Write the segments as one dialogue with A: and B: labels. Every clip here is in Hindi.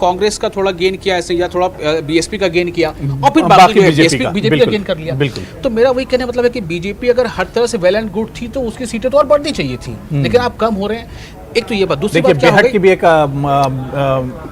A: कांग्रेस का थोड़ा गेन किया ऐसे, या थोड़ा बीएसपी का गेन किया, और फिर बाकी बीजेपी का गेन कर लिया। तो मेरा वही कहने मतलब है कि बीजेपी अगर हर तरह से वेल एंड गुड थी तो उसकी सीटें तो और बढ़नी चाहिए थी, लेकिन आप कम हो रहे हैं। एक तो ये बात, दूसरी बात क्या हो गई की भी एक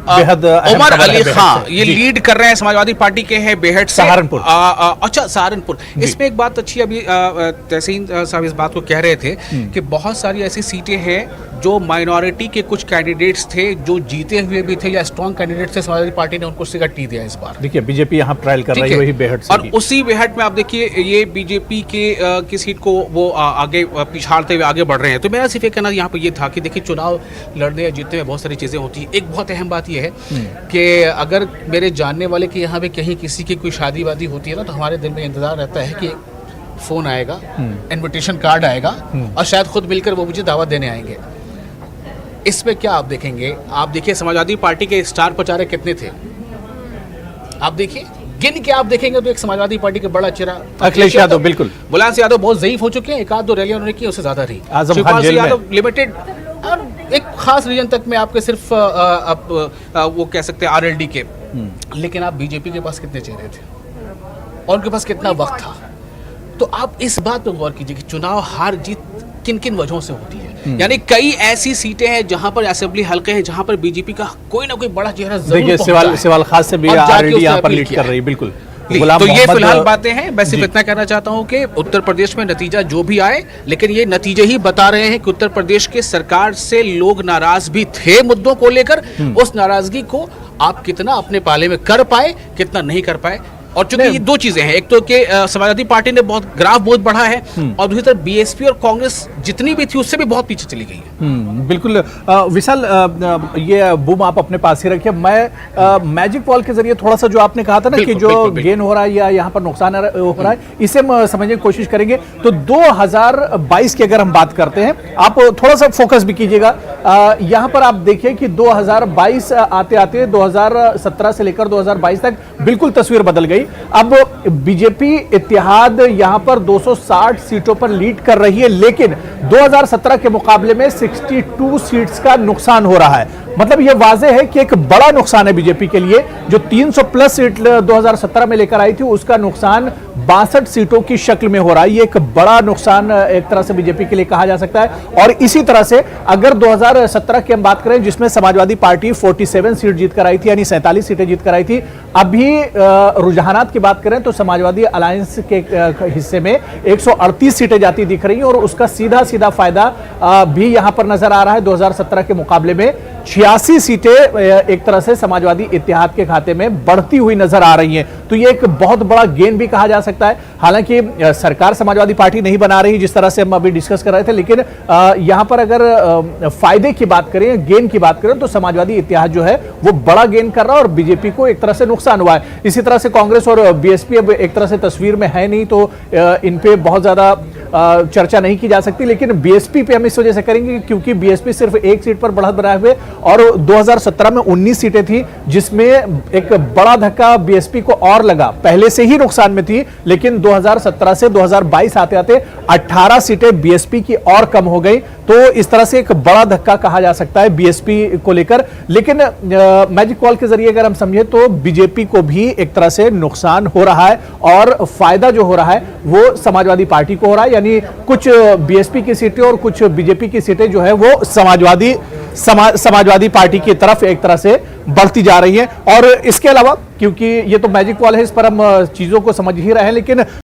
A: बेहद उमर अली खां ये लीड कर रहे हैं, समाजवादी पार्टी के हैं बेहद से सहारनपुर। अच्छा सहारनपुर, इसमें एक बात अच्छी, अभी तहसीन साहब इस बात को कह रहे थे कि बहुत सारी ऐसी सीटें हैं जो माइनॉरिटी के कुछ कैंडिडेट्स थे जो जीते हुए भी थे या स्ट्रॉन्ग कैंडिडेट्स थे, समाजवादी पार्टी ने उनको टिकट दिया इस बार। देखिए बीजेपी यहाँ ट्रायल कर रही है वही बेहद से, और उसी बेहद में आप देखिए ये बीजेपी की सीट को वो आगे पिछाड़ते हुए आगे बढ़ रहे हैं। तो मेरा सिर्फ एक कहना यहाँ पे ये था कि देखिए चुनाव लड़ने या जीतने में बहुत सारी चीज़ें होती हैं। एक बहुत अहम बात यह है कि अगर मेरे जानने वाले कि यहाँ पे कहीं किसी की कोई शादी वादी होती है ना, तो हमारे दिल में इंतजार रहता है कि फोन आएगा, इन्विटेशन कार्ड आएगा, और शायद खुद मिलकर वो मुझे दावत देने आएंगे। इसमें क्या आप देखेंगे, आप देखिए समाजवादी पार्टी के स्टार प्रचारक कितने थे, आप देखिए गिन के आप देखेंगे तो एक समाजवादी पार्टी का बड़ा चेहरा अखिलेश यादव, बिल्कुल बुलंद यादव बहुत ज़ईफ हो चुके हैं, एक आध दो रैलियां उन्होंने की, उससे ज्यादा रही। शिवपाल सिंह यादव लिमिटेड, और एक खास रीजन तक में आपके सिर्फ वो कह सकते हैं आरएलडी के, लेकिन आप बीजेपी के पास कितने चेहरे थे और उनके पास कितना वक्त था। तो आप इस बात पर गौर कीजिए कि चुनाव हार जीत किन किन वजहों से होती है। यानी कई ऐसी सीटें हैं जहां पर असेंबली हल्के हैं जहां पर बीजेपी का कोई ना कोई बड़ा चेहरा जरूर सवाल खास से भी आरएलडी यहां पर लीड कर रही है। बिल्कुल, तो ये फिलहाल बातें हैं। मैं सिर्फ इतना कहना चाहता हूं कि उत्तर प्रदेश में नतीजा जो भी आए, लेकिन ये नतीजे ही बता रहे हैं कि उत्तर प्रदेश के सरकार से लोग नाराज भी थे मुद्दों को लेकर। उस नाराजगी को आप कितना अपने पाले में कर पाए, कितना नहीं कर पाए। और चूंकि ये दो चीजें हैं, एक तो कि समाजवादी पार्टी ने बहुत ग्राफ बहुत बढ़ा है, और दूसरी तरफ बीएसपी और कांग्रेस जितनी भी थी उससे भी बहुत पीछे चली गई है। बिल्कुल विशाल, ये बूम आप अपने पास ही रखिए। मैं मैजिक वॉल के जरिए थोड़ा सा जो आपने कहा था ना कि जो गेन हो रहा है या यहाँ पर नुकसान हो रहा है, इसे हम समझने की कोशिश करेंगे। तो 2022 की अगर हम बात करते हैं, आप थोड़ा सा फोकस भी कीजिएगा। यहाँ पर आप देखिए कि 2022 आते आते 2017 से लेकर 2022 तक बिल्कुल तस्वीर बदल गई। अब बीजेपी इत्तेहाद यहां पर 260 सीटों पर लीड कर रही है, लेकिन 2017 के मुकाबले में 62 सीट्स का नुकसान हो रहा है। मतलब यह वाज़ेह है कि एक बड़ा नुकसान है बीजेपी के लिए। जो 300 प्लस सीट 2017 में लेकर आई थी, उसका नुकसान 62 सीटों की शक्ल में हो रहा है। ये एक बड़ा नुकसान एक तरह से बीजेपी के लिए कहा जा सकता है। और इसी तरह से अगर 2017 की हम बात करें, जिसमें समाजवादी पार्टी 47 सीट जीत कर आई थी, यानी 47 सीटें जीत कर आई थी, अभी रुझानात की बात करें तो समाजवादी अलायंस के हिस्से में 138 सीटें जाती दिख रही हैं, और उसका सीधा सीधा फायदा भी यहां पर नजर आ रहा है। 2017 के मुकाबले में 86 सीटें एक तरह से समाजवादी इत्तेहाद के खाते में बढ़ती हुई नजर आ रही हैं। तो ये एक बहुत बड़ा गेन भी कहा जा सकता है। हालांकि सरकार समाजवादी पार्टी नहीं बना रही, जिस तरह से हम अभी डिस्कस कर रहे थे, लेकिन यहां पर अगर फायदे की बात करें, गेन की बात करें, तो समाजवादी इत्तेहाद जो है वो बड़ा गेन कर रहा है और बीजेपी को एक तरह से नुकसान हुआ है। इसी तरह से कांग्रेस और बीएसपी अब एक तरह से तस्वीर में है नहीं, तो इन पे बहुत ज्यादा चर्चा नहीं की जा सकती। लेकिन बीएसपी पे हम इस वजह से करेंगे क्योंकि बीएसपी सिर्फ एक सीट पर बढ़त बनाए हुए, और 2017 में 19 सीटें थी, जिसमें एक बड़ा धक्का बीएसपी को और लगा। पहले से ही नुकसान में थी, लेकिन 2017 से 2022 आते आते 18 सीटें बीएसपी की और कम हो गई। तो इस तरह से एक बड़ा धक्का कहा जा सकता है बीएसपी को लेकर। लेकिन मैजिक वॉल के जरिए अगर हम समझे तो बीजेपी को भी एक तरह से नुकसान हो रहा है, और फायदा जो हो रहा है वो समाजवादी पार्टी को हो रहा है। यानी कुछ बीएसपी की सीटें और कुछ बीजेपी की सीटें जो है वो समाजवादी पार्टी की तरफ एक तरह से बढ़ती जा रही है। और इसके अलावा, क्योंकि ये तो मैजिक वॉल है, इस पर हम चीजों को समझ ही रहे हैं, लेकिन